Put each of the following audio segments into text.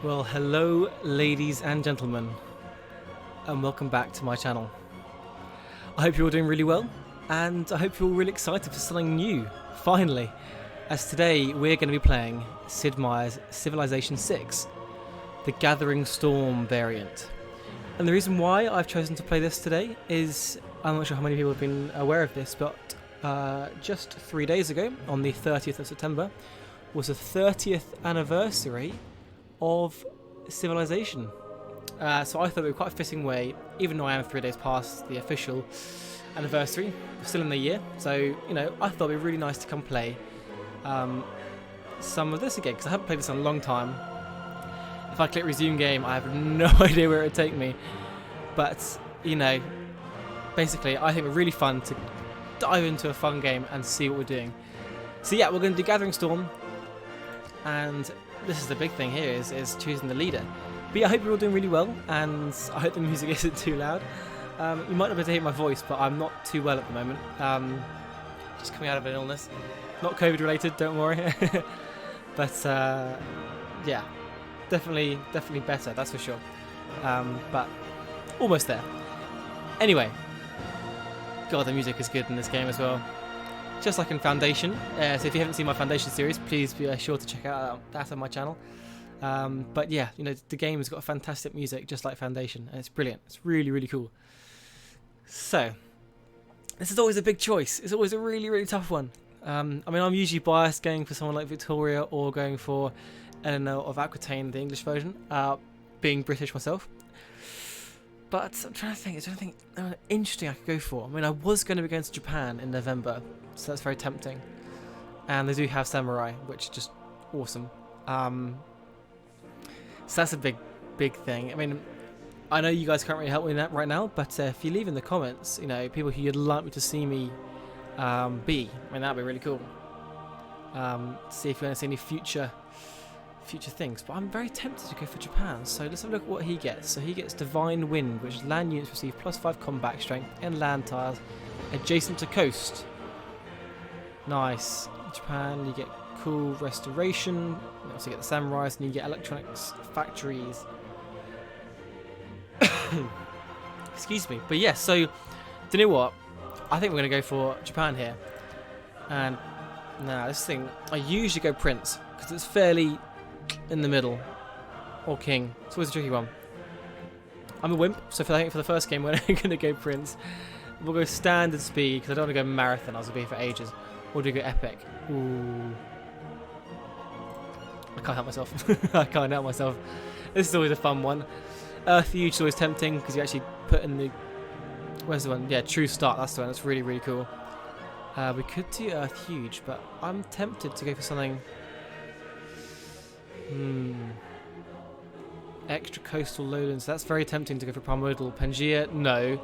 Well, hello ladies and gentlemen, and welcome back to my channel. I hope you're all doing really well, and I hope you're all really excited for something new, finally, as today we're going to be playing Sid Meier's Civilization 6, the Gathering Storm variant. And the reason why I've chosen to play this today is, I'm not sure how many people have been aware of this, but just 3 days ago, on the 30th of September, was the 30th anniversary of Civilization. So I thought it would be quite a fitting way, even though I am 3 days past the official anniversary, we're still in the year, so, you know, I thought it would be really nice to come play some of this again, because I haven't played this in a long time. If I click resume game, I have no idea where it would take me, but, you know, basically I think it's really fun to dive into a fun game and see what we're doing. So yeah, we're going to do Gathering Storm, and this is the big thing here, is choosing the leader. But yeah, I hope you're all doing really well, and I hope the music isn't too loud. You might not be able to hear my voice, but I'm not too well at the moment. Just coming out of an illness. Not COVID related, don't worry. But yeah, definitely better, that's for sure. But almost there. Anyway, God, the music is good in this game as well. Just like in Foundation, so if you haven't seen my Foundation series, please be sure to check out that on my channel. But yeah, you know, the game has got fantastic music, just like Foundation, and it's brilliant. It's really, really cool. So, this is always a big choice. It's always a really, really tough one. I mean, I'm usually biased going for someone like Victoria or going for Eleanor of Aquitaine, the English version, being British myself. But I'm trying to think, is there anything interesting I could go for? I mean, I was going to be going to Japan in November, so that's very tempting. And they do have samurai, which is just awesome. So that's a big thing. I mean, I know you guys can't really help me in that right now, but if you leave in the comments, you know, people who you'd like me to see me be, I mean, that'd be really cool. See if you want to see any future things, but I'm very tempted to go for Japan, so let's have a look at what he gets. So he gets Divine Wind, which land units receive +5 combat strength and land tiles adjacent to coast. Nice. Japan, you get cool restoration, you also get the samurais, and you get electronics factories. Excuse me. But yes, so, do you know what? I think we're going to go for Japan here. And, now this thing, I usually go Prince, because it's fairly in the middle, or King. It's always a tricky one. I'm a wimp, so for the first game we're going to go Prince. We'll go standard speed, because I don't want to go marathon, I was going to be for ages. Or do we go epic? Ooh. I can't help myself. I can't help myself. This is always a fun one. Earth Huge is always tempting, because you actually put in the... Where's the one? Yeah, True Start, that's the one. That's really, really cool. We could do Earth Huge, but I'm tempted to go for something... Extra coastal lowlands. That's very tempting to go for primordial. Pangaea, no.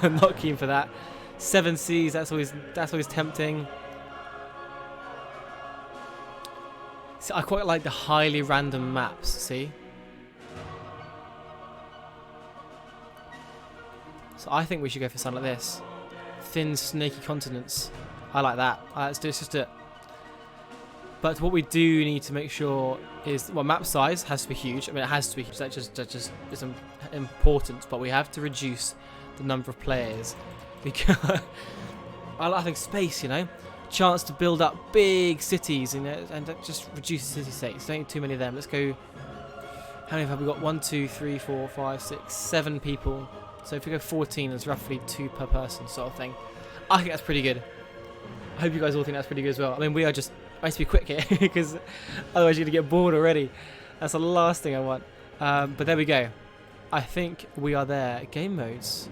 I'm not keen for that. Seven Seas, that's always tempting. See, I quite like the highly random maps, see? So I think we should go for something like this. Thin, snaky continents. I like that. Let's just do it. But what we do need to make sure is, well, map size has to be huge. I mean, it has to be huge. That just is important. But we have to reduce the number of players, because I think space. You know, chance to build up big cities, and just reduce the city states. Don't need too many of them. Let's go. How many have we got? 1, 2, 3, 4, 5, 6, 7 people. So if we go 14, there's roughly 2 per person, sort of thing. I think that's pretty good. I hope you guys all think that's pretty good as well. I mean, we are just... I have to be quick here, because otherwise you're going to get bored already. That's the last thing I want. But there we go. I think we are there. Game modes.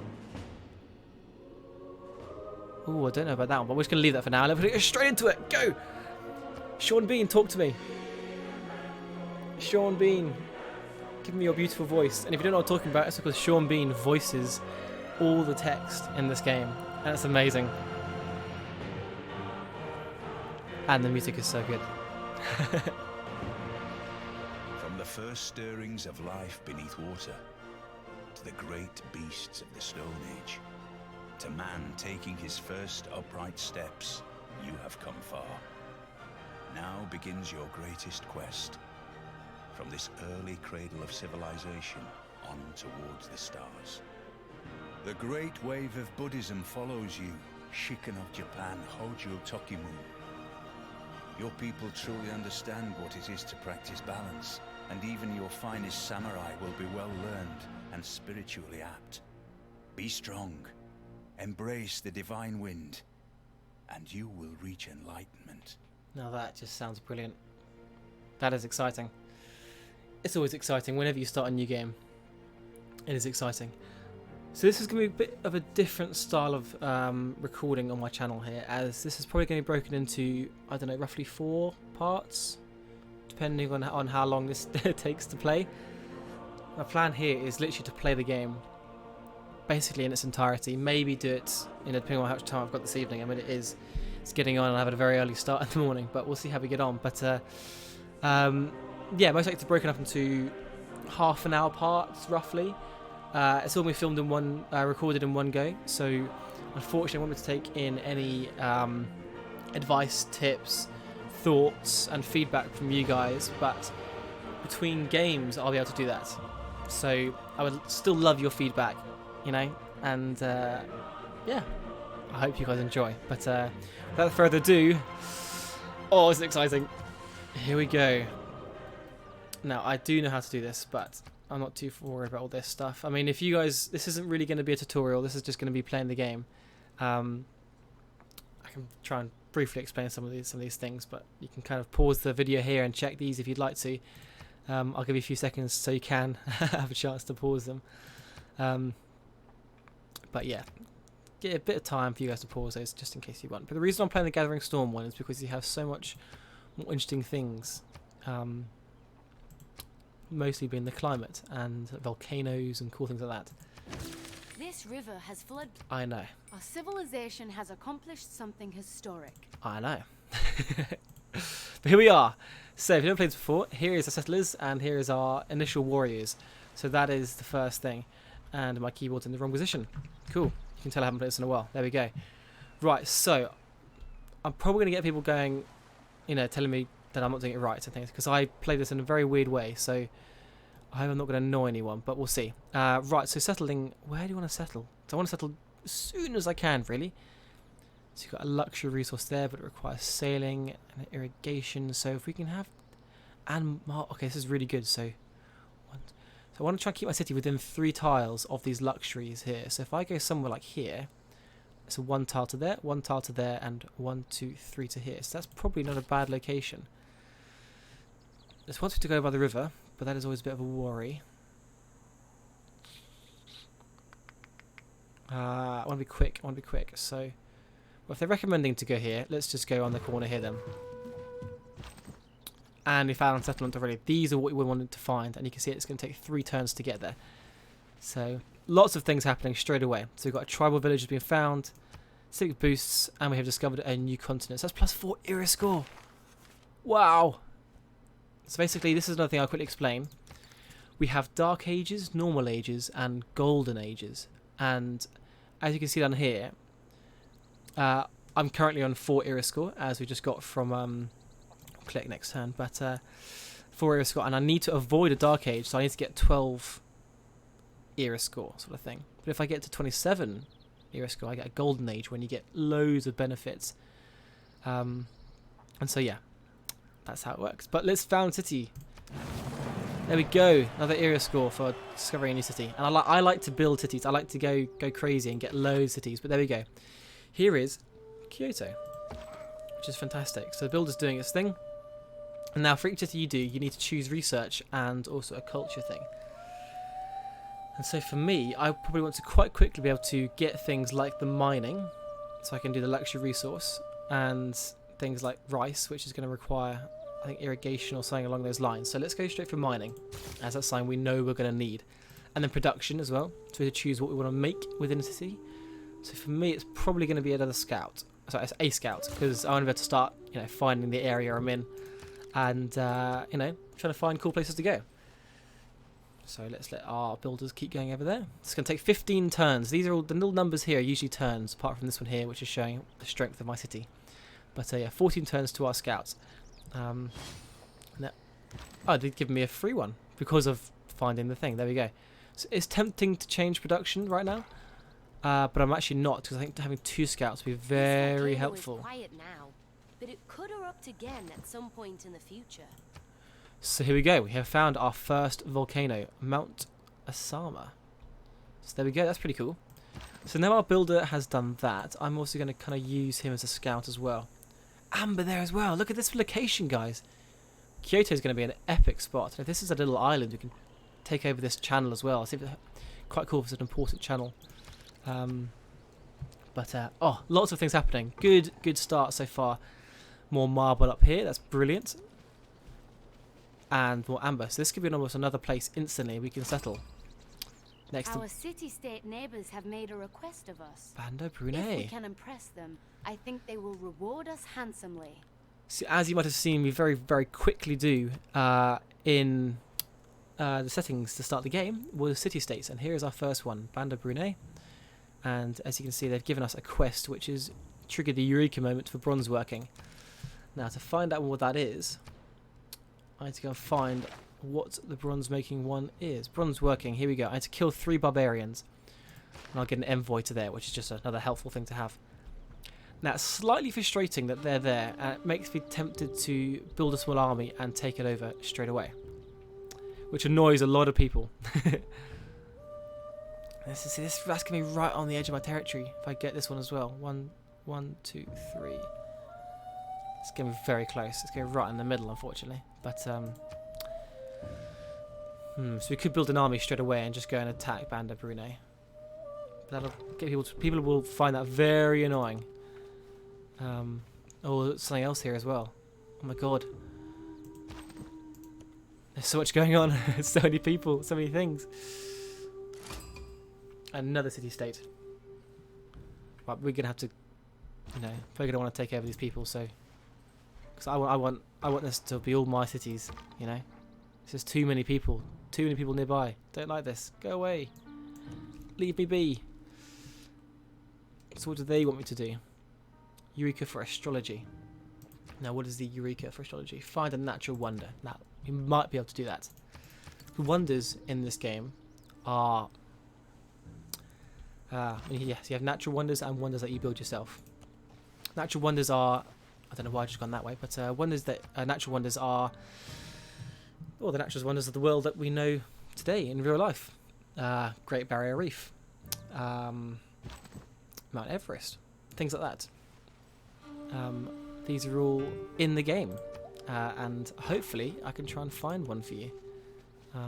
Ooh, I don't know about that one, but we're just going to leave that for now. Let's go straight into it. Go! Sean Bean, talk to me. Sean Bean, give me your beautiful voice. And if you don't know what I'm talking about, it's because Sean Bean voices all the text in this game. And that's amazing. And the music is so good. From the first stirrings of life beneath water, to the great beasts of the Stone Age, to man taking his first upright steps, you have come far. Now begins your greatest quest. from this early cradle of civilization on towards the stars. The great wave of Buddhism follows you, Shikan of Japan, Hojo Tokimun. Your people truly understand what it is to practice balance, and even your finest samurai will be well learned and spiritually apt. Be strong, embrace the divine wind, and you will reach enlightenment. Now that just sounds brilliant. That is exciting. It's always exciting whenever you start a new game. It is exciting. So this is going to be a bit of a different style of recording on my channel here, as this is probably going to be broken into, I don't know, roughly 4 parts, depending on how long this takes to play. My plan here is literally to play the game basically in its entirety. Maybe do it, depending on how much time I've got this evening. I mean, it's getting on and I have a very early start in the morning, but we'll see how we get on. But yeah, most likely it's broken up into half an hour parts roughly. It's all been filmed in recorded in one go, so unfortunately I won't be able to take in any advice, tips, thoughts and feedback from you guys, but between games I'll be able to do that. So I would still love your feedback, and yeah, I hope you guys enjoy. But without further ado, oh, it's exciting. Here we go. Now, I do know how to do this, but I'm not too worried about all this stuff. I mean, if you guys, this isn't really going to be a tutorial, this is just going to be playing the game. I can try and briefly explain some of these things, but you can kind of pause the video here and check these if you'd like to. I'll give you a few seconds so you can have a chance to pause them. But yeah, get a bit of time for you guys to pause those just in case you want. But the reason I'm playing the Gathering Storm one is because you have so much more interesting things. Mostly being the climate and volcanoes and cool things like that. This river has flooded. I know. Our civilization has accomplished something historic. I know. But here we are. So if you haven't played this before, here is our settlers and here is our initial warriors. So that is the first thing. And my keyboard's in the wrong position. Cool. You can tell I haven't played this in a while. There we go. Right, so I'm probably going to get people going, telling me that I'm not doing it right and things, because I play this in a very weird way, so I hope I'm not going to annoy anyone, but we'll see. Right, so settling, where do you want to settle? So I want to settle as soon as I can, really. So you've got a luxury resource there, but it requires sailing and irrigation, so if we can have, okay, this is really good, so I want to try and keep my city within 3 tiles of these luxuries here. So if I go somewhere like here, so 1 tile to there, 1 tile to there, and 1, 2, 3 to here. So that's probably not a bad location. There's one to go by the river, but that is always a bit of a worry. I want to be quick. So, well, if they're recommending to go here, let's just go on the corner here then. And we found settlement already. These are what we wanted to find, and you can see it's going to take 3 turns to get there. So, lots of things happening straight away. So we've got a tribal village has been found, civic boosts, and we have discovered a new continent. So that's plus 4 era score. Wow. So basically, this is another thing I'll quickly explain. We have Dark Ages, Normal Ages, and Golden Ages. And as you can see down here, I'm currently on 4 era score, as we just got from, click next turn, but 4 era score. And I need to avoid a Dark Age, so I need to get 12 era score sort of thing. But if I get to 27 era score, I get a Golden Age when you get loads of benefits. And so, yeah. That's how it works. But let's found city. There we go. Another era score for discovering a new city. And I like to build cities. I like to go crazy and get loads of cities. But there we go. Here is Kyoto, which is fantastic. So the builder's doing its thing. And now for each city you do, you need to choose research and also a culture thing. And so for me, I probably want to quite quickly be able to get things like the mining, so I can do the luxury resource, and things like rice, which is going to require, I think, irrigation or something along those lines. So let's go straight for mining, as that's something we know we're going to need. And then production as well, so we choose what we want to make within a city. So for me, it's probably going to be another scout. Sorry, it's a scout, because I want to be able to start, finding the area I'm in, and trying to find cool places to go. So let's let our builders keep going over there. It's going to take 15 turns. These are all the little numbers here are usually turns, apart from this one here, which is showing the strength of my city. But yeah, 14 turns to our scouts. Oh, they give me a free one because of finding the thing. There we go. So it's tempting to change production right now, but I'm actually not, because I think having 2 scouts would be very helpful. Is quiet now, but it could erupt again at some point in the future. So here we go. We have found our first volcano, Mount Asama. So there we go. That's pretty cool. So now our builder has done that, I'm also going to kind of use him as a scout as well. Amber there as well. Look at this location, guys. Kyoto is going to be an epic spot. Now, this is a little island. We can take over this channel as well. I think it's quite cool if it's an important channel. Oh, lots of things happening. Good start so far. More marble up here. That's brilliant. And more amber. So this could be almost another place instantly we can settle. Next Our city-state neighbors have made a request of us. Bando If Brunei. we can impress them, I think they will reward us handsomely. So as you might have seen, we very, very quickly do in the settings to start the game was city-states. And here is our first one, Bando Brunei. And as you can see, they've given us a quest, which is triggered the Eureka moment for bronze working. Now, to find out what that is, I need to go and find what the bronze making one is. Bronze working, here we go. I had to kill 3 barbarians. And I'll get an envoy to there, which is just another helpful thing to have. Now, it's slightly frustrating that they're there, and it makes me tempted to build a small army and take it over straight away. Which annoys a lot of people. That's going to be right on the edge of my territory if I get this one as well. 1, 2, 3. It's going to be very close. It's going to be right in the middle, unfortunately. But, so we could build an army straight away and just go and attack Banda Brunei. But that'll get people will find that very annoying. Oh, something else here as well. Oh my god. There's so much going on. So many people, so many things. Another city-state. Right, we're gonna have to, we're gonna want to take over these people. So, because I want this to be all my cities. There's just too many people nearby. Don't like this. Go away. Leave me be. So what do they want me to do? Eureka for astrology. Now, what is the Eureka for astrology? Find a natural wonder. Now, we might be able to do that. The wonders in this game are yes, you have natural wonders and wonders that you build yourself. Natural wonders are, I don't know why I just gone that way, but natural wonders are, the natural wonders of the world that we know today in real life. Great Barrier Reef, Mount Everest, things like that. These are all in the game, and hopefully I can try and find one for you. But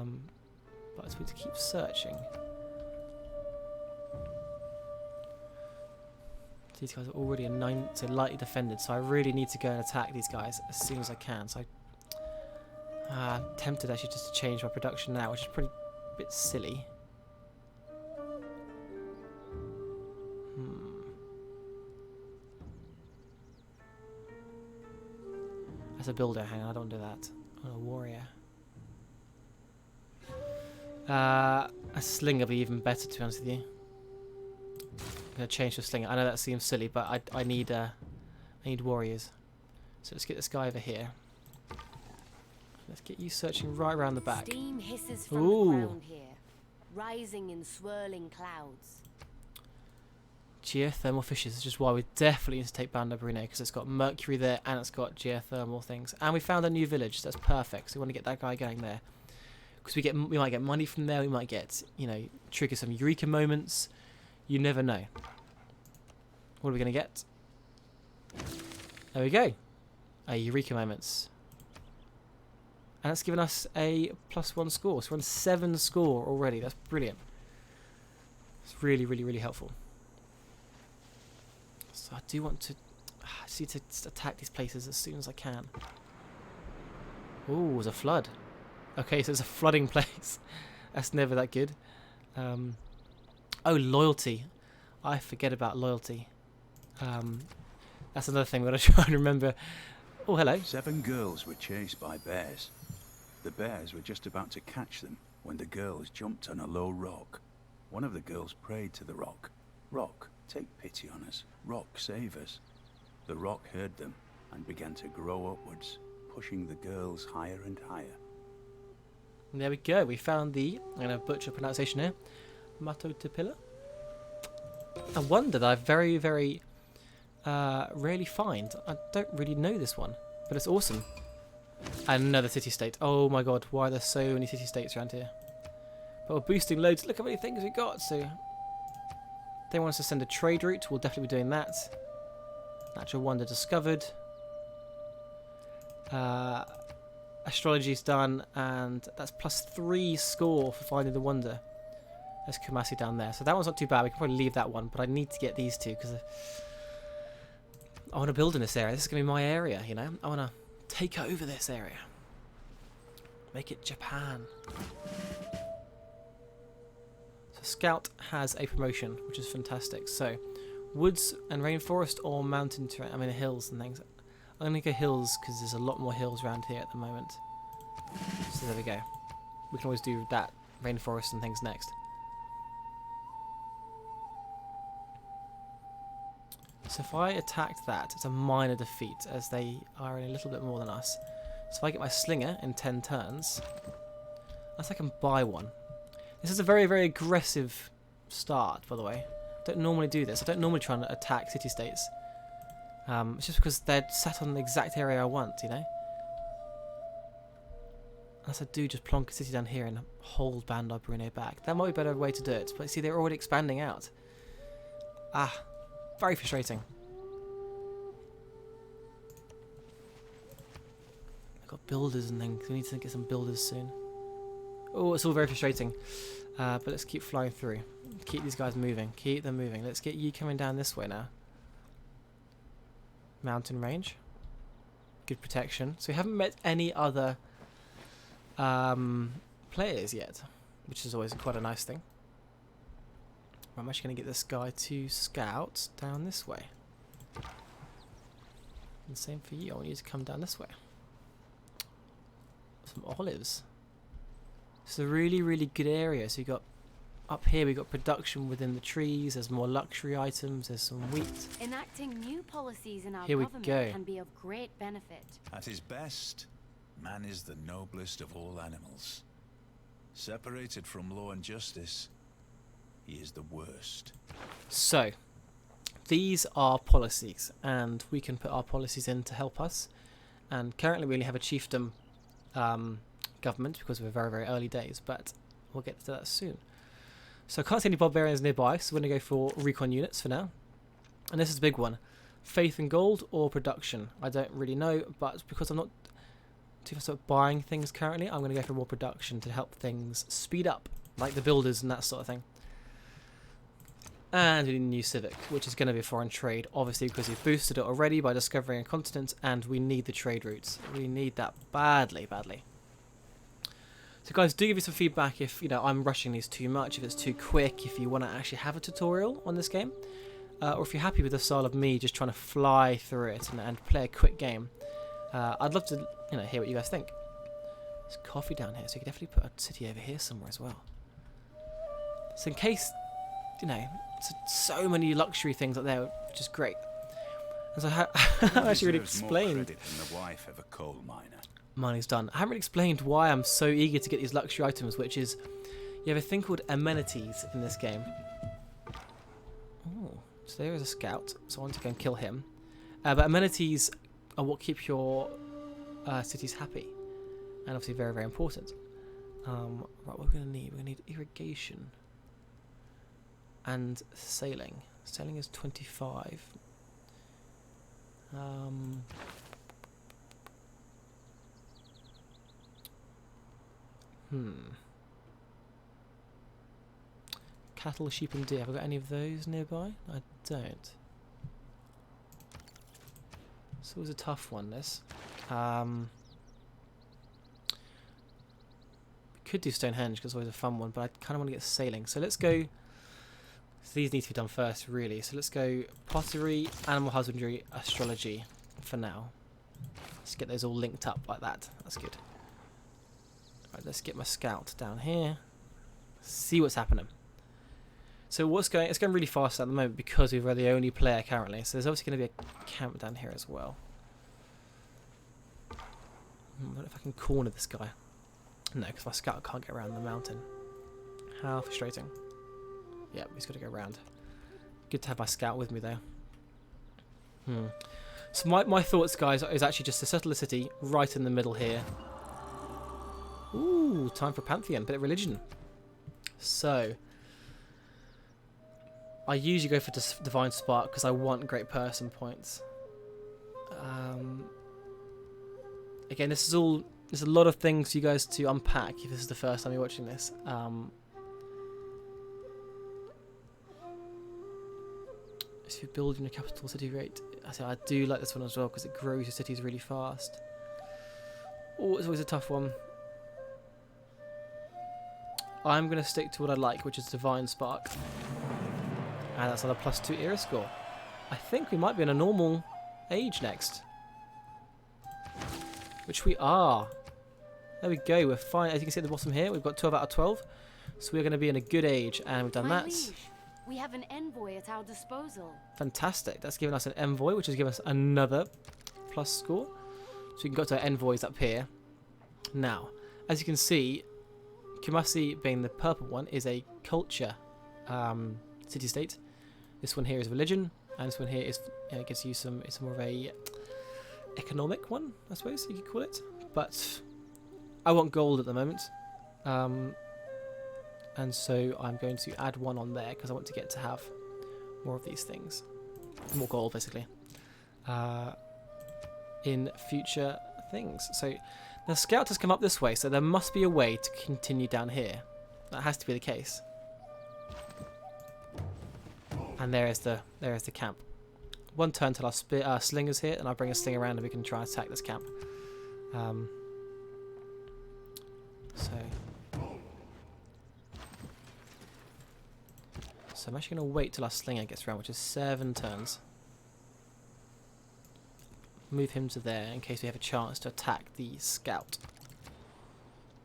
I just need to keep searching. These guys are already lightly defended, so I really need to go and attack these guys as soon as I can. So I'm tempted actually just to change my production now, which is pretty a bit silly. As a builder, hang on, I don't do that. I'm a warrior. A slinger would be even better, to be honest with you. I'm gonna change to slinger. I know that seems silly, but I need warriors. So let's get this guy over here. Let's get you searching right around the back. Steam hisses from the ground here, rising in swirling clouds. Geothermal fishes is just why we definitely need to take Banda Brunei, because it's got mercury there and it's got geothermal things. And we found a new village, so that's perfect. So we want to get that guy going there, because we might get money from there. We might get trigger some Eureka moments. You never know. What are we going to get? There we go. A Eureka moments. And that's given us a +1 score. So we're on 7 score already. That's brilliant. It's really, really, really helpful. So I do want to attack these places as soon as I can. Ooh, there's a flood. Okay, so it's a flooding place. That's never that good. Oh, loyalty. I forget about loyalty. That's another thing we're going to try and remember. Oh, hello. 7 girls were chased by bears. The bears were just about to catch them when the girls jumped on a low rock. One of the girls prayed to the rock. Rock, take pity on us. Rock, save us. The rock heard them and began to grow upwards, pushing the girls higher and higher. And there we go. We found the, I'm going to butcher pronunciation here, Matotapilla. A wonder that I very, very rarely find. I don't really know this one, but it's awesome. Another city-state. Oh my god, why are there so many city-states around here? But we're boosting loads. Look how many things we got. So they want us to send a trade route. We'll definitely be doing that. Natural wonder discovered. Astrology's done, and that's +3 score for finding the wonder. There's Kumasi down there. So that one's not too bad. We can probably leave that one, but I need to get these two because I want to build in this area. This is going to be my area, you know. I want to take over this area. Make it Japan. So Scout has a promotion, which is fantastic. So woods and rainforest or mountain terrain, I mean hills and things. I'm going to go hills because there's a lot more hills around here at the moment. So there we go. We can always do that, rainforest and things next. So if I attacked that, it's a minor defeat as they are in a little bit more than us. So if I get my slinger in 10 turns, unless I can buy one. This is a very, very aggressive start, by the way. I don't normally do this. I don't normally try and attack city-states. It's just because they're sat on the exact area I want, you know? Unless I do just plonk a city down here and hold Bandar Brunei back. That might be a better way to do it. But see, they're already expanding out. Ah, very frustrating. I've got builders and things. We need to get some builders soon. Oh, it's all very frustrating. But let's keep flying through. Keep these guys moving. Keep them moving. Let's get you coming down this way now. Mountain range. Good protection. So we haven't met any other players yet, which is always quite a nice thing. I'm actually going to get this guy to scout down this way. And same for you. I want you to come down this way. Some olives. It's a really, really good area. So you got up here, we've got production within the trees. There's more luxury items. There's some wheat. Enacting new policies in our Here we government go. can be of great benefit. At his best, man is the noblest of all animals. Separated from law and justice, he is the worst. So, these are policies, and we can put our policies in to help us. And currently we only have a chiefdom government because we're very, very early days, but we'll get to that soon. So I can't see any barbarians nearby, so we're going to go for recon units for now. And this is a big one. Faith and gold or production? I don't really know, but because I'm not too fussed about buying things currently, I'm going to go for more production to help things speed up, like the builders and that sort of thing. And we need a new civic, which is going to be a foreign trade, obviously because we've boosted it already by discovering a continent, and we need the trade routes. We need that badly, badly. So guys, do give me some feedback if, you know, I'm rushing these too much, if it's too quick, if you want to actually have a tutorial on this game, or if you're happy with the style of me just trying to fly through it and play a quick game. I'd love to, you know, hear what you guys think. There's coffee down here, so you could definitely put a city over here somewhere as well. So in case, you know, so many luxury things up there, which is great. And so I actually really explained. More credit than the wife of a coal miner. Money's done. I haven't really explained why I'm so eager to get these luxury items, which is you have a thing called amenities in this game. Oh, so there is a scout, so I want to go and kill him. But amenities are what keep your cities happy, and obviously very, very important. Right, what we're going to need? We're going to need irrigation and sailing. Sailing is 25. Cattle, sheep and deer. Have I got any of those nearby? I don't. It's always a tough one, this. We could do Stonehenge because it's always a fun one, but I kind of want to get sailing. So let's go. So these need to be done first, really. So let's go pottery, animal husbandry, astrology for now. Let's get those all linked up like that. That's good. Right, let's get my scout down here. See what's happening. So it's going really fast at the moment because we're the only player currently. So there's obviously going to be a camp down here as well. I wonder if I can corner this guy. No, because my scout can't get around the mountain. How frustrating. Yep, he's got to go around. Good to have my scout with me though. So my thoughts, guys, is actually just to settle the city right in the middle here. Ooh, time for Pantheon, bit of religion. So, I usually go for Divine Spark because I want great person points. Again, there's a lot of things for you guys to unpack if this is the first time you're watching this. If you build in a capital city rate, I do like this one as well because it grows your cities really fast. Oh, it's always a tough one. I'm going to stick to what I like, which is Divine Spark. And that's another +2 era score. I think we might be in a normal age next. Which we are. There we go, we're fine. As you can see at the bottom here, we've got 12 out of 12. So we're going to be in a good age, and we've done My that. liege, we have an envoy at our disposal. Fantastic. That's given us an envoy, which has given us another plus score. So we can go to our envoys up here. Now, as you can see, Kumasi, being the purple one, is a culture city-state. This one here is religion, and this one here is gives you some. It's more of a economic one, I suppose you could call it. But I want gold at the moment, and so I'm going to add one on there because I want to get to have more of these things, more gold basically, in future things. So the scout has come up this way, so there must be a way to continue down here. That has to be the case. And there is the camp. One turn till our slingers hit, and I'll bring a sling around and we can try and attack this camp. So I'm actually going to wait till our slinger gets around, which is 7 turns. Move him to there in case we have a chance to attack the scout.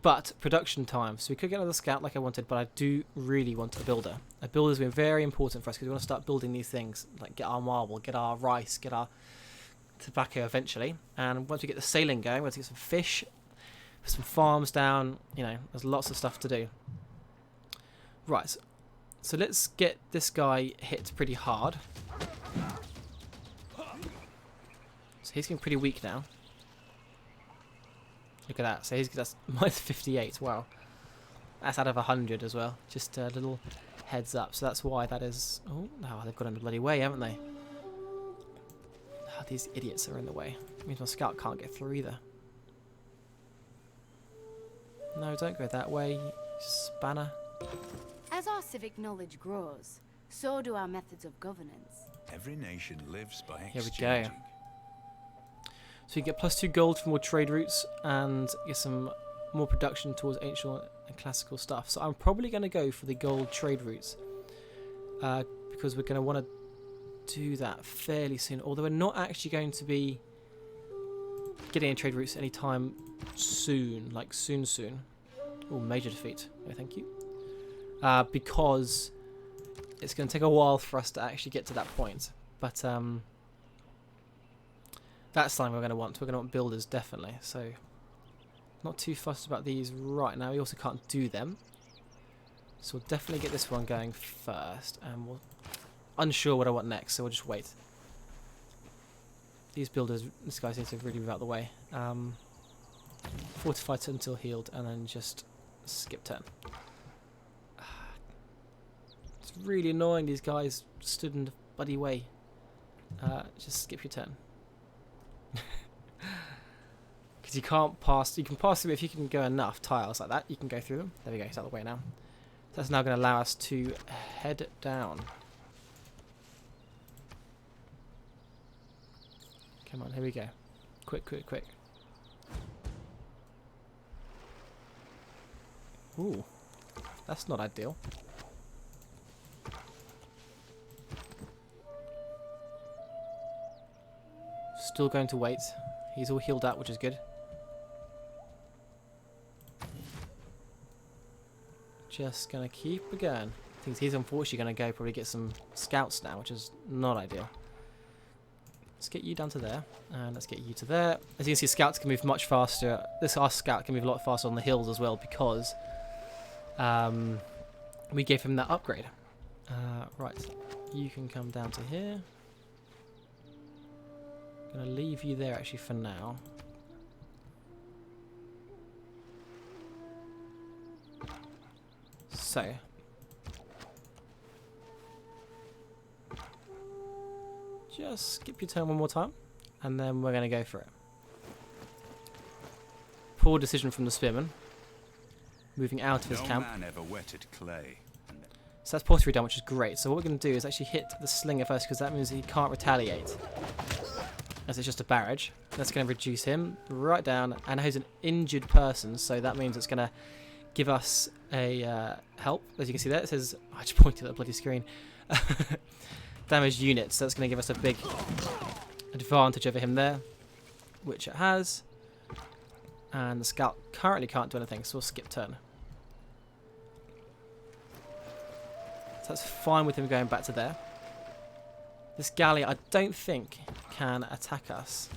But production time, so we could get another scout like I wanted, but I do really want a builder. A builder's been very important for us because we want to start building these things, like get our marble, get our rice, get our tobacco eventually. And once we get the sailing going, we'll have to get some fish, some farms down. There's lots of stuff to do. Right, so let's get this guy hit pretty hard. So he's getting pretty weak now. Look at that. So that's -58. Wow. That's out of 100 as well. Just a little heads up. So that's why that is... Oh, no, they've got in the bloody way, haven't they? Oh, these idiots are in the way. It means my scout can't get through either. No, don't go that way, spanner. As our civic knowledge grows, so do our methods of governance. Every nation lives by Here we exchanging. go. So you get +2 gold for more trade routes and get some more production towards ancient and classical stuff. So I'm probably going to go for the gold trade routes because we're going to want to do that fairly soon. Although we're not actually going to be getting any trade routes anytime soon, like soon. Oh, major defeat. No, thank you. Because it's going to take a while for us to actually get to that point. But that's something we're going to want. We're going to want builders, definitely. So, not too fussed about these right now. We also can't do them. So, we'll definitely get this one going first. And we'll... Unsure what I want next, so we'll just wait. These builders, this guy seems to really move out of the way. Fortify until healed, and then just skip turn. It's really annoying, these guys stood in the bloody way. Just skip your turn. Because you can't pass, you can pass through if you can go enough tiles like that, you can go through them. There we go, it's out of the way now. So that's now going to allow us to head down. Come on, here we go. Quick. Ooh, that's not ideal. Still going to wait. He's all healed up, which is good. Just gonna keep it going. I think he's unfortunately gonna go probably get some scouts now, which is not ideal. let's get you down to there, and let's get you to there. As you can see, scouts can move much faster. Our scout can move a lot faster on the hills as well because we gave him that upgrade. Right, you can come down to here. I'm gonna leave you there actually for now. So, just skip your turn one more time, and then we're going to go for it. Poor decision from the spearman, moving out of his camp. Man ever wetted clay. So that's pottery done, which is great. So what we're going to do is actually hit the slinger first, because that means he can't retaliate, as it's just a barrage. That's going to reduce him right down, and he's an injured person, so that means it's going to give us a help. As you can see there, it says, I just pointed at the bloody screen. Damaged units, so that's going to give us a big advantage over him there, which it has. And the scout currently can't do anything, so we'll skip turn. So that's fine with him going back to there. This galley, I don't think, can attack us.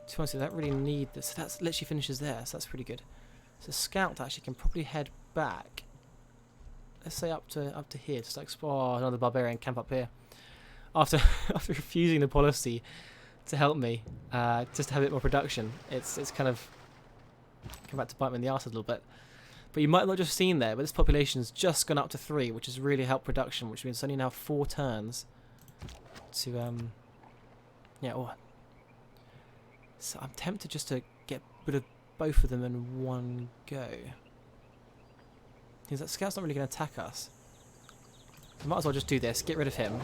To be honest, I don't really need this. That's literally finishes there, so that's pretty good. So scout actually can probably head back. Let's say up to here, just like another barbarian camp up here. After refusing the policy to help me, just to have a bit more production, it's kind of come back to bite me in the arse a little bit. But you might not just seen there, but this population's just gone up to 3, which has really helped production, which means it's only now 4 turns to yeah. Oh. So I'm tempted just to get rid of both of them in one go. Because that scout's not really going to attack us. I might as well just do this, get rid of him.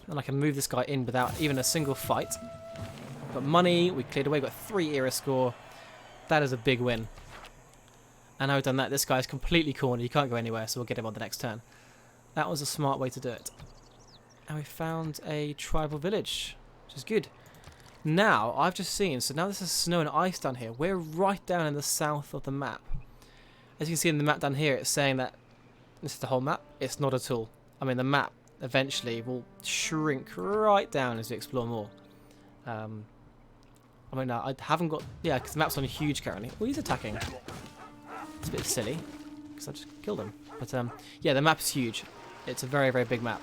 And I can move this guy in without even a single fight. Got money, we cleared away, got 3 era score. That is a big win. And now we've done that, this guy's completely cornered, he can't go anywhere, so we'll get him on the next turn. That was a smart way to do it. And we found a tribal village, which is good. Now, I've just seen, so now this is snow and ice down here. We're right down in the south of the map. As you can see in the map down here, it's saying that this is the whole map. It's not at all. I mean, the map eventually will shrink right down as we explore more. I mean, I haven't got... Yeah, because the map's only huge currently. Well, he's attacking. It's a bit silly, because I just killed him. But, yeah, the map's huge. It's a very, very big map.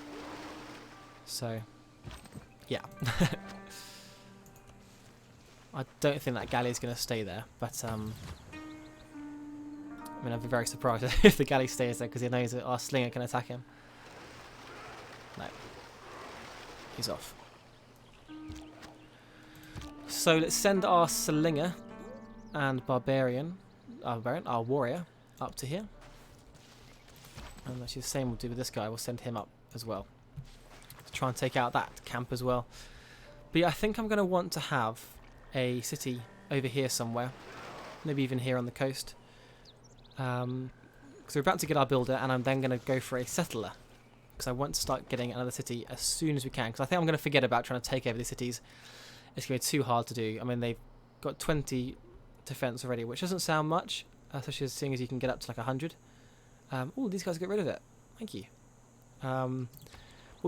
So, yeah. I don't think that galley is going to stay there, but I mean, I'd be very surprised if the galley stays there because he knows that our slinger can attack him. No, he's off. So let's send our slinger and our warrior, up to here. And actually the same we'll do with this guy. We'll send him up as well to try and take out that camp as well. But yeah, I think I'm going to want to have a city over here somewhere, maybe even here on the coast, because we're about to get our builder, and I'm then going to go for a settler because I want to start getting another city as soon as we can, because I think I'm going to forget about trying to take over these cities. It's going to be too hard to do. I mean, they've got 20 defense already, which doesn't sound much, especially seeing as you can get up to like 100. Oh, these guys get rid of it. Thank you. What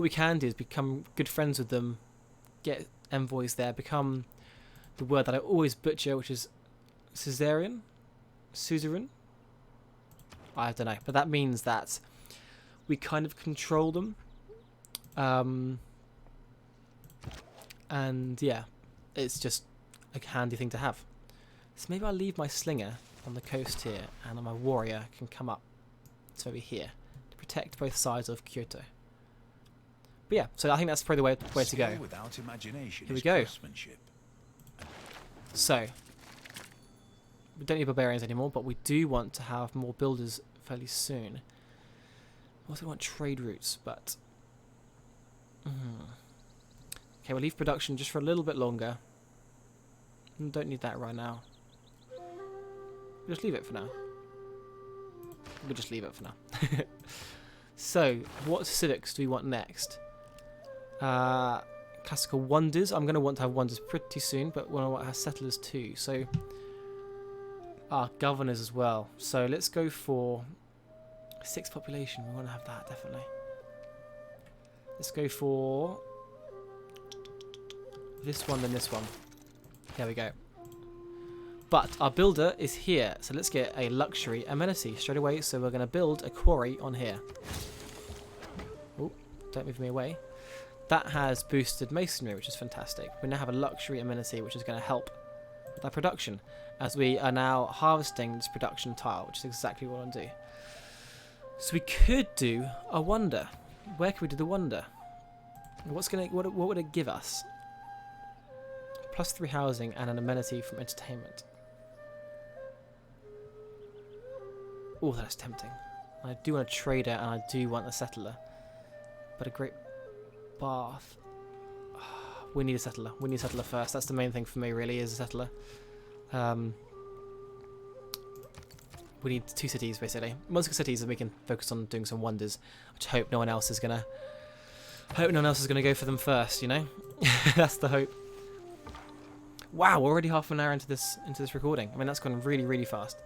we can do is become good friends with them, get envoys there, become the word that I always butcher, which is suzerain? I don't know, but that means that we kind of control them. And yeah, it's just a handy thing to have. So maybe I'll leave my slinger on the coast here, and my warrior can come up to over here to protect both sides of Kyoto. But yeah, so I think that's probably the way to go. Without imagination Here we go. craftsmanship. So, we don't need barbarians anymore, but we do want to have more builders fairly soon. We also want trade routes, but... Okay, we'll leave production just for a little bit longer. Don't need that right now. We'll just leave it for now. We'll just leave it for now. So, what civics do we want next? Classical wonders. I'm going to want to have wonders pretty soon, but we'll want to have settlers too. So, our governors as well. So let's go for 6 population. We want to have that, definitely. Let's go for this one, then this one. There we go. But our builder is here, so let's get a luxury amenity straight away. So we're going to build a quarry on here. Oh, don't move me away. That has boosted masonry, which is fantastic. We now have a luxury amenity, which is going to help with our production, as we are now harvesting this production tile, which is exactly what I want to do. So we could do a wonder. Where can we do the wonder? What would it give us? +3 housing and an amenity from entertainment. Oh, that's tempting. I do want a trader and I do want a settler. But a great bath. We need a settler. We need a settler first. That's the main thing for me, really, is a settler. We need 2 cities, basically. Once we get cities, then we can focus on doing some wonders. Which I hope no one else is gonna. Hope no one else is gonna go for them first. You know, that's the hope. Wow, we're already half an hour into this recording. I mean, that's gone really, really fast.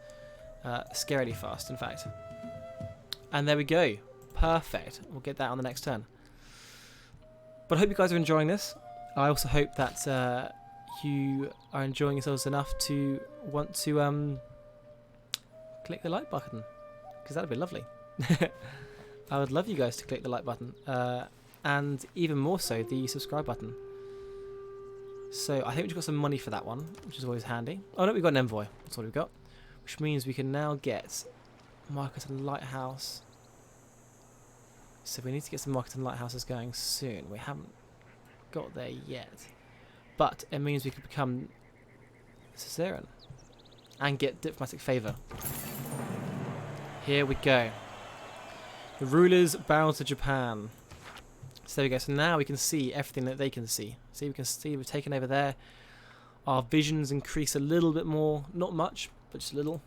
Scarily fast, in fact. And there we go. Perfect. We'll get that on the next turn. But I hope you guys are enjoying this. I also hope that you are enjoying yourselves enough to want to click the like button, because that would be lovely. I would love you guys to click the like button, and even more so the subscribe button. So I think we've got some money for that one, which is always handy. Oh no, we've got an envoy. That's what we've got. Which means we can now get market and lighthouse. So we need to get some market and lighthouses going soon. We haven't got there yet. But it means we could become Caesarean and get diplomatic favour. Here we go. The rulers bow to Japan. So there we go. So now we can see everything that they can see. See, we can see we've taken over there. Our visions increase a little bit more. Not much, but just a little.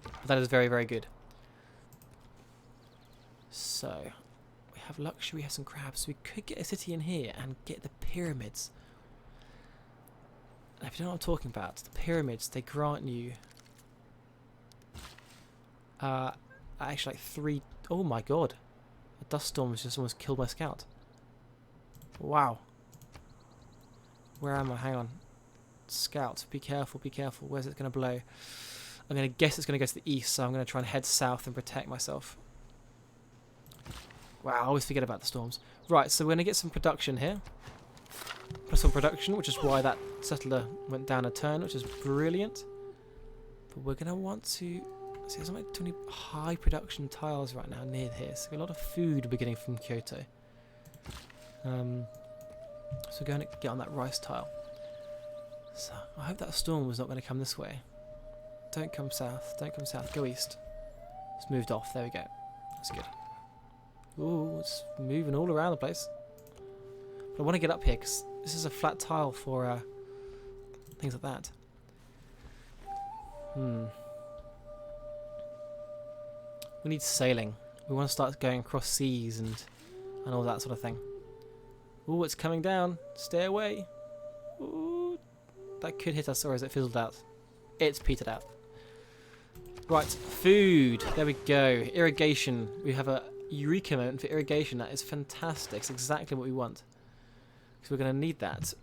But that is very, very good. So we have luxury, we have some crabs. So we could get a city in here and get the pyramids. And if you know what I'm talking about, the pyramids, they grant you actually like 3. Oh my god. A dust storm has just almost killed my scout. Wow. Where am I? Hang on. Scout, be careful, be careful. Where's it going to blow? I'm going to guess it's going to go to the east, so I'm going to try and head south and protect myself. Wow, I always forget about the storms. Right, so we're going to get some production here. Plus one production, which is why that settler went down a turn, which is brilliant. But we're going to want to... See, there's not 20 high production tiles right now near here, so a lot of food we're getting from Kyoto. So we're going to get on that rice tile. So I hope that storm was not going to come this way. Don't come south. Don't come south. Go east. It's moved off. There we go. That's good. Ooh, it's moving all around the place. But I want to get up here because this is a flat tile for things like that. We need sailing. We want to start going across seas and all that sort of thing. Ooh, it's coming down. Stay away. Ooh, that could hit us, or is it fizzled out? It's petered out. Right, food. There we go. Irrigation. We have a eureka moment for irrigation. That is fantastic. It's exactly what we want. Because we're going to need that.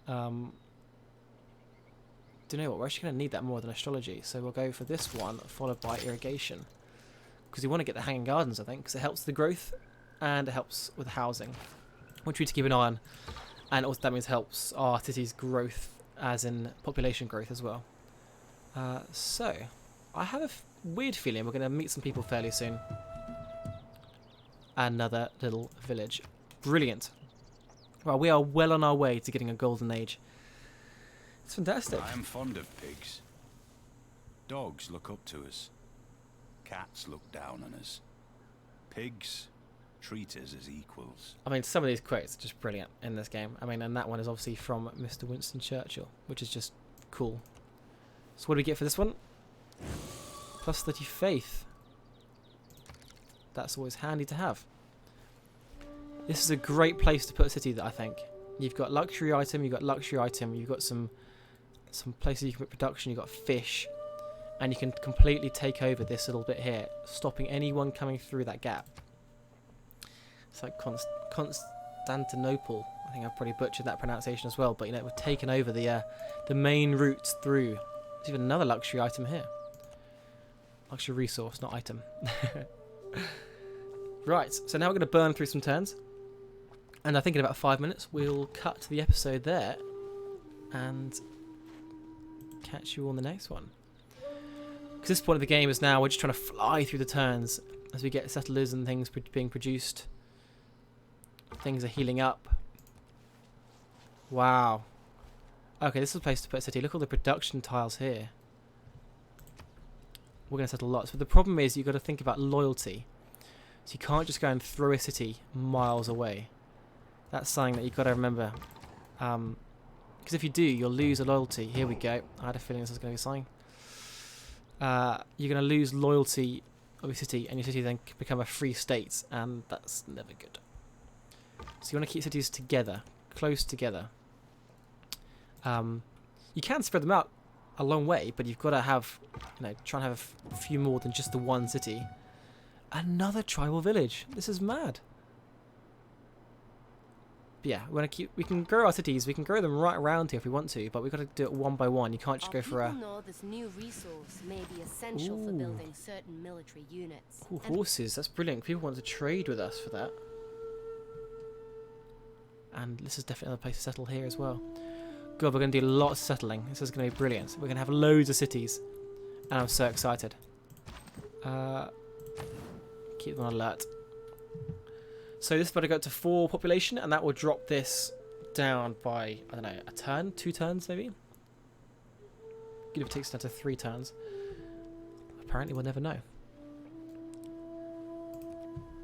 Do you know what? We're actually going to need that more than astrology. So we'll go for this one, followed by irrigation. Because we want to get the hanging gardens, I think, because it helps the growth and it helps with housing, which we need to keep an eye on. And also that means helps our city's growth, as in population growth as well. So, I have a weird feeling we're going to meet some people fairly soon. Another little village. Brilliant. Well, we are well on our way to getting a golden age. It's fantastic. I am fond of pigs. Dogs look up to us. Cats look down on us. Pigs treat us as equals. I mean, some of these quotes are just brilliant in this game. I mean, and that one is obviously from Mr. Winston Churchill, which is just cool. So what do we get for this one? Plus 30 faith. That's always handy to have. This is a great place to put a city, that I think. You've got luxury item, you've got luxury item, you've got some places you can put production, you've got fish. and you can completely take over this little bit here, stopping anyone coming through that gap. It's like Constantinople. I think I've probably butchered that pronunciation as well, but you know, we're taking over the main routes through. There's even another luxury item here. Luxury resource, not item. Right, so now we're going to burn through some turns. And I think in about 5 minutes we'll cut the episode there and catch you on the next one. Because this point of the game is now we're just trying to fly through the turns as we get settlers and things being produced. Things are healing up. Wow. Okay, this is a place to put a city. Look at all the production tiles here. We're going to settle lots. But the problem is you've got to think about loyalty. So you can't just go and throw a city miles away. That's something that you've got to remember. Because if you do, you'll lose a loyalty. Here we go. I had a feeling this was going to be something. You're going to lose loyalty of your city, and your city then can become a free state, and that's never good. So you want to keep cities together, close together. You can spread them out a long way, but you've got to have, you know, try and have a few more than just the one city. Another tribal village. This is mad. But yeah, we can grow our cities. We can grow them right around here if we want to, but we've got to do it one by one. You can't just go for a... know this new resource may be essential for building certain military units. Ooh, horses. That's brilliant. People want to trade with us for that. And this is definitely another place to settle here as well. God, we're going to do lots of settling. This is going to be brilliant. We're going to have loads of cities. And I'm so excited. Keep them on alert. So this is about to go up to 4 population, and that will drop this down by, I don't know, a turn? 2 turns maybe? Give it takes it down to 3 turns. Apparently we'll never know.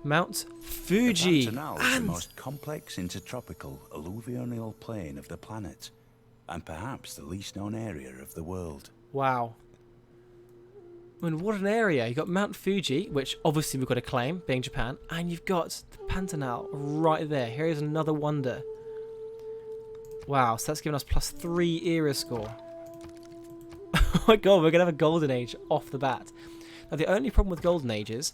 Mount Fuji! The Pantanal is the most complex intertropical alluvial plain of the planet, and perhaps the least known area of the world. Wow. I mean, what an area. You've got Mount Fuji, which obviously we've got to claim, being Japan, and you've got the Pantanal right there. Here is another wonder. Wow, so that's giving us +3 era score. Oh my god, we're going to have a golden age off the bat. Now, the only problem with golden ages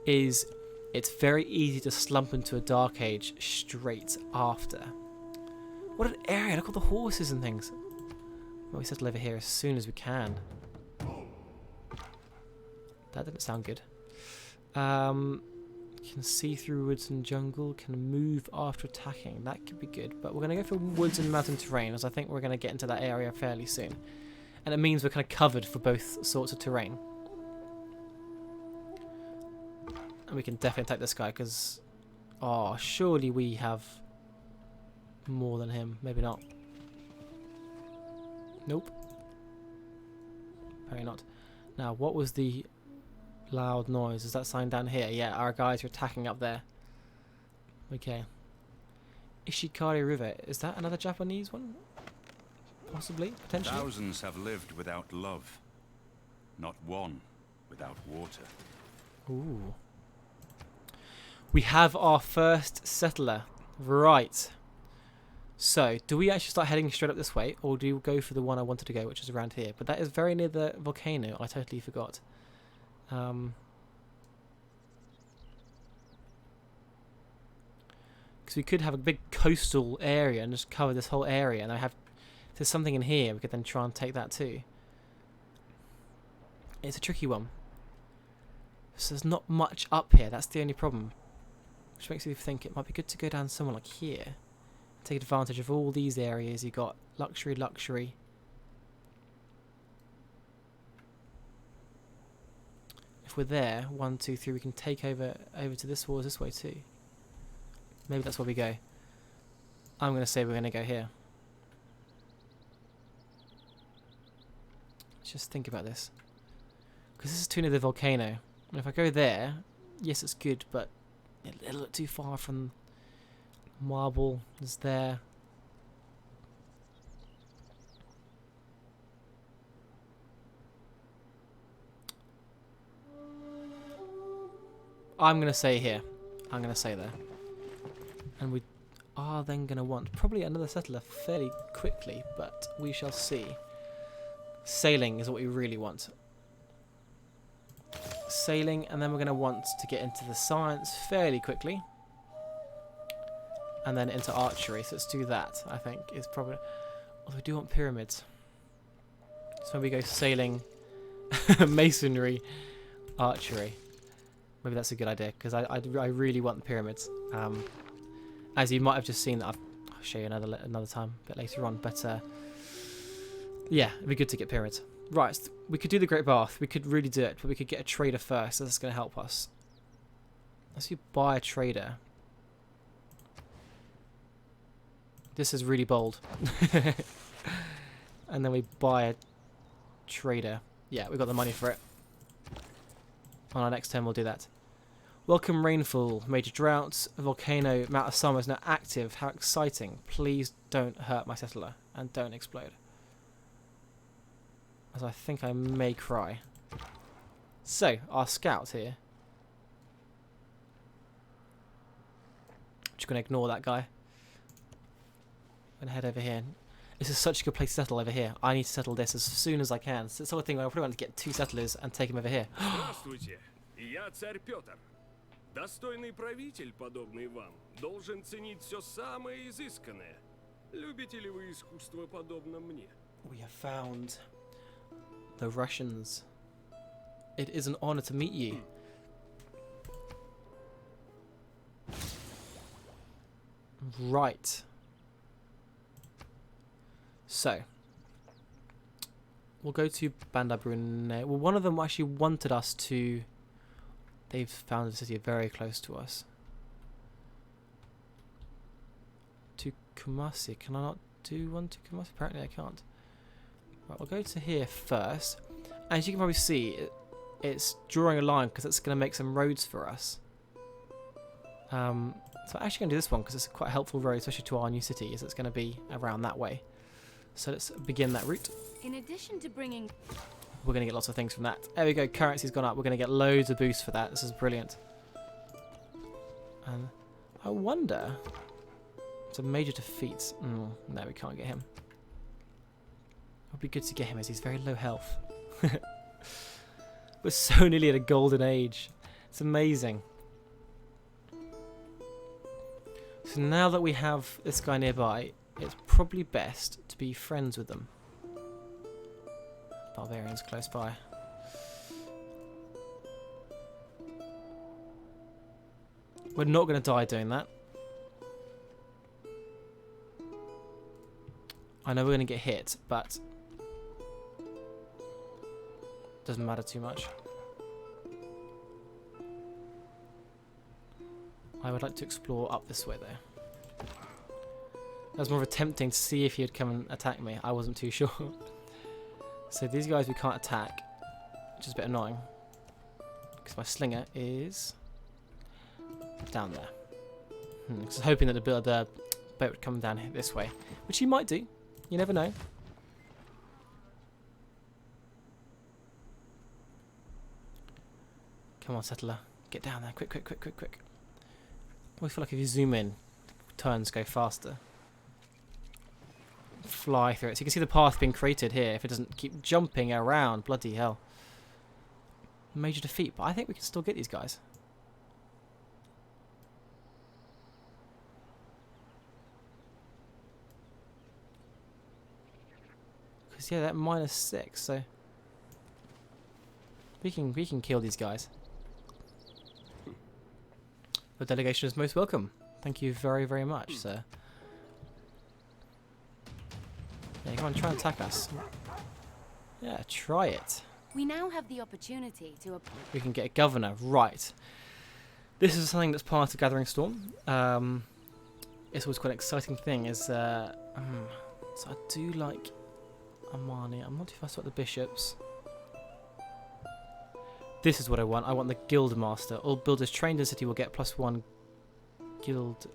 is it's very easy to slump into a dark age straight after. What an area. Look at all the horses and things. Well, we settle over here as soon as we can. That didn't sound good. Can see through woods and jungle. Can move after attacking. That could be good. But we're going to go for woods and mountain terrain, as I think we're going to get into that area fairly soon. And it means we're kind of covered for both sorts of terrain. And we can definitely attack this guy because... Oh, surely we have more than him. Maybe not. Nope. Apparently not. Now, what was the... loud noise? Is that sign down here? Yeah, our guys are attacking up there. Okay. Ishikari River. Is that another Japanese one? Possibly, potentially. Thousands have lived without love. Not one without water. Ooh. We have our first settler. Right. So, do we actually start heading straight up this way, or do we go for the one I wanted to go, which is around here? But that is very near the volcano. I totally forgot. Because we could have a big coastal area and just cover this whole area, and I have, if there's something in here, we could then try and take that too. It's a tricky one. So there's not much up here, that's the only problem. Which makes me think it might be good to go down somewhere like here. Take advantage of all these areas. You've got luxury, luxury. If we're there, 1, 2, 3, we can take over to this wall this way too. Maybe that's where we go. I'm going to say we're going to go here. Let's just think about this. Because this is too near the volcano. And if I go there, yes, it's good, but it'll look too far from marble is there. I'm going to say here. I'm going to say there. And we are then going to want probably another settler fairly quickly, but we shall see. Sailing is what we really want. sailing, and then we're going to want to get into the science fairly quickly. And then into archery, so let's do that, I think, is probably... Although we do want pyramids. So maybe go sailing, masonry, archery. Maybe that's a good idea, because I really want the pyramids. As you might have just seen, I'll show you another time, a bit later on. But yeah, it'd be good to get pyramids. Right, so we could do the Great Bath. We could really do it, but we could get a trader first. So that's going to help us. Let's see, buy a trader. This is really bold. And then we buy a trader. Yeah, we got the money for it. On our next turn, we'll do that. Welcome rainfall, major droughts, a volcano, Mount of Summer is now active. How exciting. Please don't hurt my settler and don't explode. As I think I may cry. So, our scout here. Just going to ignore that guy. I'm going to head over here. This is such a good place to settle over here. I need to settle this as soon as I can. So it's the sort of thing where I probably want to get 2 settlers and take them over here. Здравствуйте, я царь Петр. Достойный правитель, подобный вам, должен ценить все самое изысканное. Любите ли вы искусство, подобно мне? We have found the Russians. It is an honor to meet you. Right. So, we'll go to Bandar Brunei. Well, one of them actually wanted us to... They've found a city very close to us. To Kumasi. Can I not do one to Kumasi? Apparently I can't. Right, we'll go to here first. As you can probably see, it's drawing a line because it's going to make some roads for us. So I'm actually going to do this one because it's quite a helpful road, especially to our new city, as it's going to be around that way. So let's begin that route. In addition to bringing... We're going to get lots of things from that. There we go, currency's gone up. We're going to get loads of boosts for that. This is brilliant. And I wonder... It's a major defeat. No, we can't get him. It would be good to get him as he's very low health. We're so nearly at a golden age. It's amazing. So now that we have this guy nearby, it's probably best to be friends with them. Barbarians close by. We're not going to die doing that. I know we're going to get hit, but doesn't matter too much. I would like to explore up this way though. That was more of a tempting to see if he'd come and attack me. I wasn't too sure. So these guys we can't attack, which is a bit annoying. Because my slinger is down there. I was hoping that the boat would come down this way. Which he might do. You never know. Come on, settler. Get down there. Quick, quick, quick, quick, quick. I always feel like if you zoom in, turns go faster. Fly through it. So you can see the path being created here if it doesn't keep jumping around. Bloody hell. Major defeat, but I think we can still get these guys. Because yeah, that -6, so we can kill these guys. The delegation is most welcome. Thank you very, very much, sir. Yeah, come on, try and attack us. Yeah, try it. We now have the opportunity to... We can get a governor, right. This is something that's part of Gathering Storm. It's always quite an exciting thing, is... so I do like Armani. I'm not too fussed about the bishops. This is what I want. I want the guild master. All builders trained in the city will get +1 guild.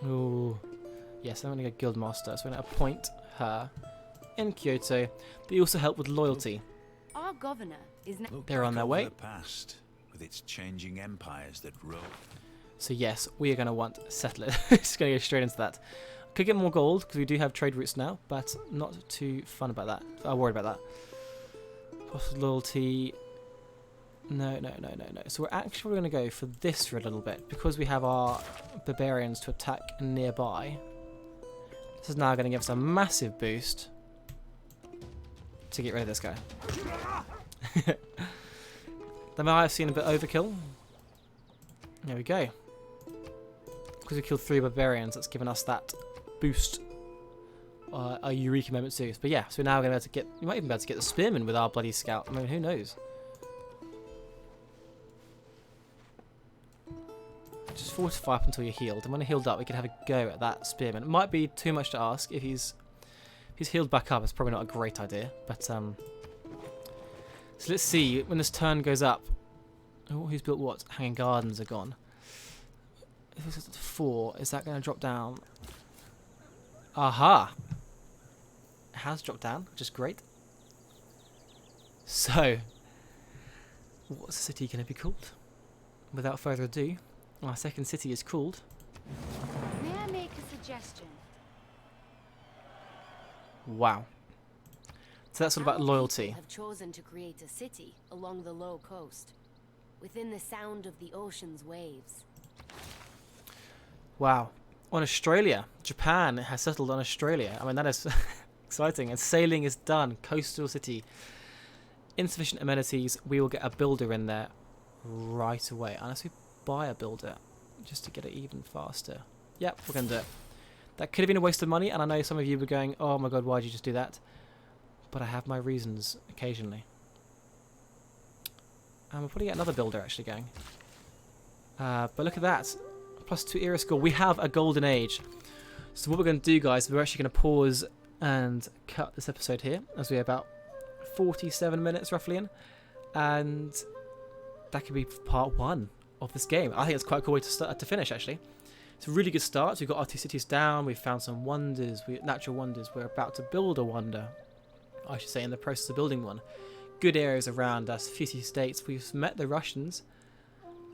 Ooh. Yes, I'm going to go guild master. So I'm going to appoint her in Kyoto. They also help with loyalty. Our governor is now... They're on their way. The past, with its changing empires that roll. So yes, we are going to want settlers. Just going to go straight into that. Could get more gold because we do have trade routes now, but not too fun about that. I'm worried about that. Hostile loyalty. No. So we're actually going to go for this for a little bit because we have our barbarians to attack nearby. This is now going to give us a massive boost to get rid of this guy. They might have seen a bit overkill. There we go. Because we killed 3 barbarians, that's given us that boost. A Eureka moment too. But yeah, so we're now going to be able to get... You might even be able to get the spearman with our bloody scout. I mean, who knows? Just fortify up until you're healed. And when you're healed up, we can have a go at that spearman. It might be too much to ask. If he's healed back up, it's probably not a great idea. But, so let's see. When this turn goes up... Oh, who's built what? Hanging Gardens are gone. If it's at 4, is that going to drop down? Aha! It has dropped down, which is great. So, what's the city going to be called? Without further ado, our second city is called... May I make a suggestion? Wow. So that's all about Our loyalty. people have chosen to create a city along the low coast, within the sound of the ocean's waves. Wow. On Australia. Japan has settled on Australia. I mean, that is exciting. And sailing is done. Coastal city. Insufficient amenities. We will get a builder in there right away. Unless we buy a builder just to get it even faster. Yep, we're going to do it. That could have been a waste of money. And I know some of you were going, oh my god, why did you just do that? But I have my reasons occasionally. And we'll probably get another builder actually going. But look at that. +2 era score. We have a golden age. So what we're going to do, guys, we're actually going to pause and cut this episode here, as we're about 47 minutes roughly in. And that could be part 1 of this game. I think it's quite a cool way to finish, actually. It's a really good start. We've got our 2 cities down. We've found some wonders, natural wonders. We're about to build a wonder, I should say, in the process of building one. Good areas around us, 50 states. We've met the Russians,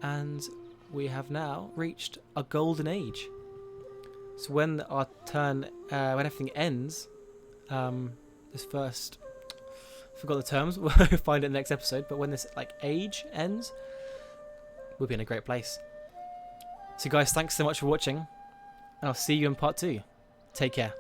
and we have now reached a golden age. So when our turn, when everything ends, this first, forgot the terms, we'll find it in the next episode, but when this age ends, we'll be in a great place. So guys, thanks so much for watching, and I'll see you in part 2. Take care.